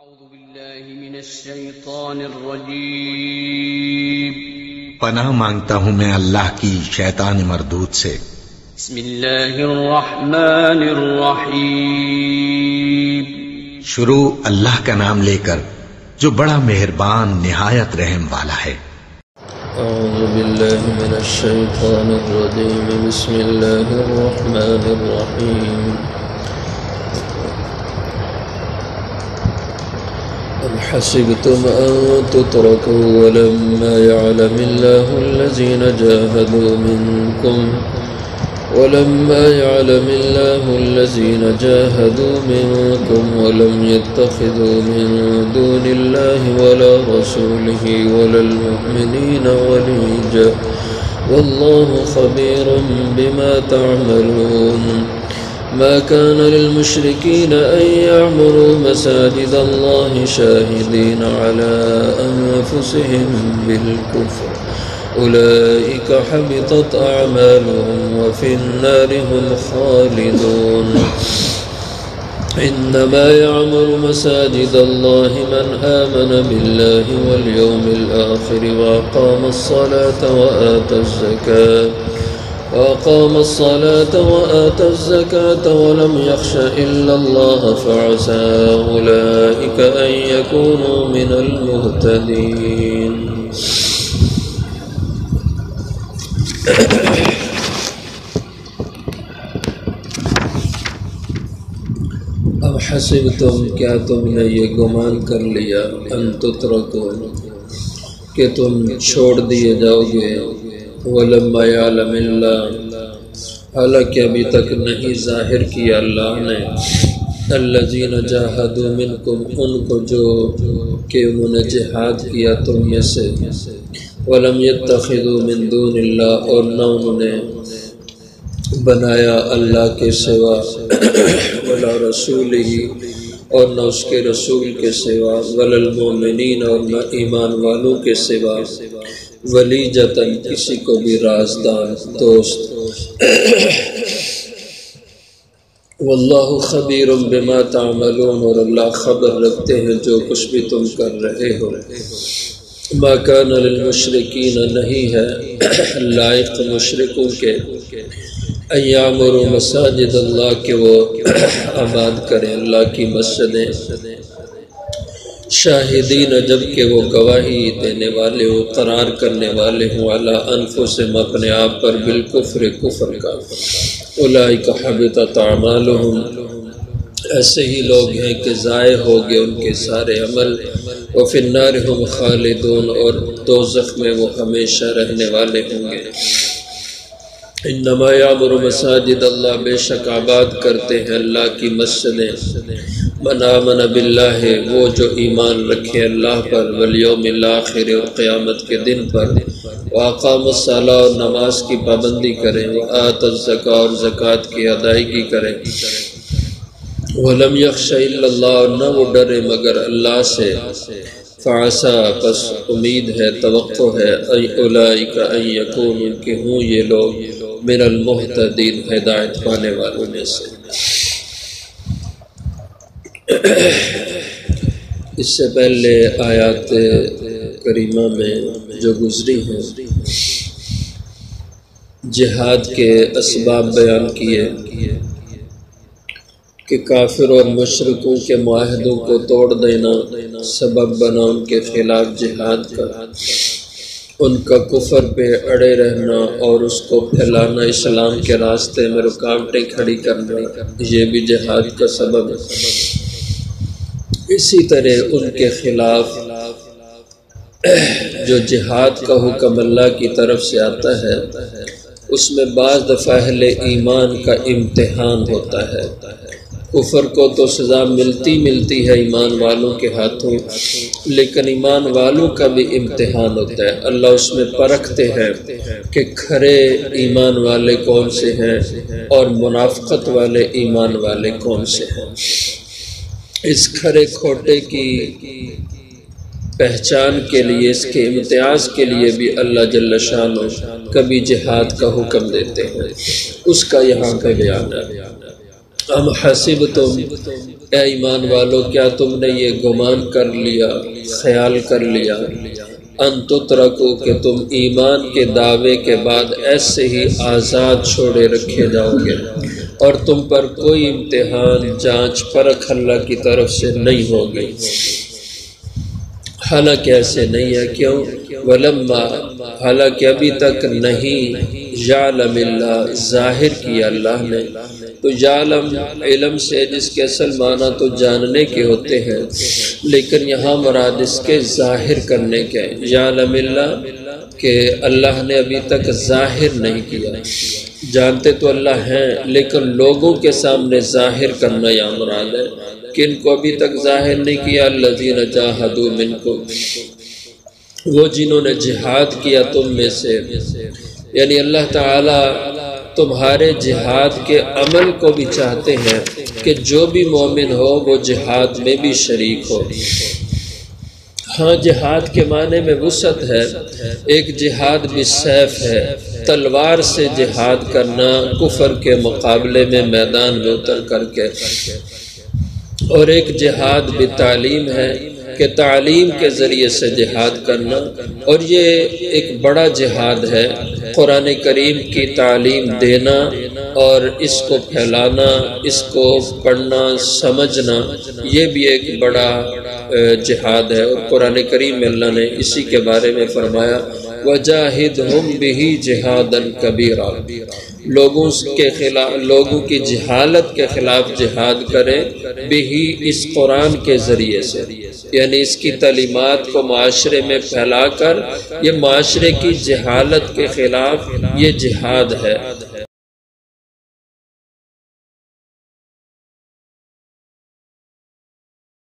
أعوذ بالله من الشيطان الرجيم پناہ مانگتا ہوں میں اللہ کی شیطان مردود سے۔ بسم الله الرحمن الرحيم شروع اللہ کا نام لے کر جو بڑا مہربان نہایت رحم والا ہے۔ أعوذ بالله من الشيطان الرجيم بسم الله الرحمن الرحيم أم حسبتم أن تتركوا ولما يعلم الله الذين جاهدوا منكم ولم يتخذوا من دون الله ولا رسوله ولا المؤمنين وليجا والله خبير بما تعملون ما كان للمشركين أن يعمروا مساجد الله شاهدين على أنفسهم بالكفر أولئك حبطت أعمالهم وفي النار هم خالدون إنما يعمر مساجد الله من آمن بالله واليوم الآخر وأقام الصلاة وآتى الزكاة ولم يخش إلا الله فعسى أولئك أن يكونوا من المهتدين اب حسبتم کیا تم نے یہ گمان کر لیا ان تترکو کہ تم چھوڑ دیے جاؤ گے ولما یعلم اللہ حالانکہ ابھی تک نہیں ظاہر کیا اللہ نے الذین جاہدوا منکم ان کو جو کہ انہوں نے جہاد کیا تم میں سے ولم يتخذوا من دون اللہ اور نہ انہوں نے بنایا اللہ کے سوا ولا رسولہ اور نہ اس کے رسول کے سوا ولا المؤمنین اور نہ ایمان والوں کے سوا ولیجتاً کسی کو بھی رازدان دوست واللہ خبیر بما تعملون اور اللہ خبر رکھتے ہیں جو کچھ بھی تم کر رہے ہو ما کان للمشرکین نہیں ہے لائق مشرکوں کے ان یعمروا مساجد اللہ کہ وہ آباد کریں اللہ کی مسجدیں شاہدین جبکہ وہ گواہی دینے والے ہوں قرار کرنے والے ہوں علی انفسہم اپنے آپ پر بالکفر کفر کا اولئک حبطت اعمالہم ایسے ہی لوگ ہیں کہ ضائع ہو گئے ان کے سارے عمل وفی النار ہم خالدون اور دوزخ میں وہ ہمیشہ رہنے والے ہوں گے انما یعمر مساجد اللہ بے شک آباد کرتے ہیں اللہ کی مسجدیں من آمن باللہ وہ جو ایمان رکھے اللہ پر والیوم الآخر اور قیامت کے دن پر واقام الصلاۃ اور نماز کی پابندی کریں وآتی الزکاۃ اور زکوٰۃ کی ادائیگی کریں وَلَمْ يَخْشَ إِلَّا اللَّهُ اور نہ وہ ڈرے مگر اللہ سے فَعَسَىٰ پس امید ہے توقع ہے أُولَئِكَ أَن يَكُونُوا کہ ہوں یہ لوگ من المہتدین ہدایت پانے والوں میں سے۔ اس سے پہلے آیات کریمہ میں جو گزری ہیں جہاد کے اسباب بیان کیے کہ کافر اور مشرکوں کے معاہدوں کو توڑ دینا سبب بنا ان کے خلاف جہاد کا، ان کا کفر پہ اڑے رہنا اور اس کو پھیلانا، اسلام کے راستے میں رکاوٹیں کھڑی کرنا، یہ بھی جہاد کا سبب ہے۔ اسی طرح ان کے خلاف جو جہاد کا حکم اللہ کی طرف سے آتا ہے اس میں بعض دفعہ اہل ایمان کا امتحان ہوتا ہے۔ کفر کو تو سزا ملتی ہے ایمان والوں کے ہاتھوں، لیکن ایمان والوں کا بھی امتحان ہوتا ہے۔ اللہ اس میں پرکھتے ہیں کہ کھرے ایمان والے کون سے ہیں اور منافقت والے ایمان والے کون سے ہیں۔ اس کھرے کھوٹے کی پہچان کے لیے، اس کے امتیاز کے لیے بھی اللہ جل شانہ کبھی جہاد کا حکم دیتے ہیں، اس کا یہاں پہ بیان ہے۔ ام حسبتم اے ایمان والو کیا تم نے یہ گمان کر لیا، خیال کر لیا، ان تترکو کہ تم ایمان کے دعوے کے بعد ایسے ہی آزاد چھوڑے رکھے جاؤ گے اور تم پر کوئی امتحان، جانچ، پرکھ اللہ کی طرف سے نہیں ہوگی؟ حالانکہ ایسے نہیں ہے، کیوں؟ ولما، حالانکہ ابھی تک نہیں، یعلم اللہ، ظاہر کیا اللہ نے۔ تو یعلم علم سے جس کے اصل معنی تو جاننے کے ہوتے ہیں، لیکن یہاں مراد اس کے ظاہر کرنے کے، یعلم اللہ کہ اللہ نے ابھی تک ظاہر نہیں کیا، جانتے تو اللہ ہیں لیکن لوگوں کے سامنے ظاہر کرنا یا مراد ہے۔ کن کو ابھی تک ظاہر نہیں کیا؟ الذین جاہدوا منکم، وہ جنہوں نے جہاد کیا تم میں سے، یعنی اللہ تعالی تمہارے جہاد کے عمل کو بھی چاہتے ہیں کہ جو بھی مومن ہو وہ جہاد میں بھی شریک ہو۔ ہاں جہاد کے معنی میں وسعت ہے، ایک جہاد بالسیف ہے، تلوار سے جہاد کرنا کفر کے مقابلے میں میدان میں اتر کر کے، اور ایک جہاد بالتعلیم ہے کہ تعلیم کے ذریعے سے جہاد کرنا، اور یہ ایک بڑا جہاد ہے، قرآن کریم کی تعلیم دینا اور اس کو پھیلانا، اس کو پڑھنا، سمجھنا، یہ بھی ایک بڑا جہاد ہے۔ اور قرآن کریم میں اللہ نے اسی کے بارے میں فرمایا وَجَاهِدْهُمْ بِهِ جِهَادًا كَبِيرًا، لوگوں کے خلاف، لوگوں کی جہالت کے خلاف جہاد کرے، بِهِ اس قرآن کے ذریعے سے، یعنی اس کی تعلیمات کو معاشرے میں پھیلا کر یہ معاشرے کی جہالت کے خلاف یہ جہاد ہے۔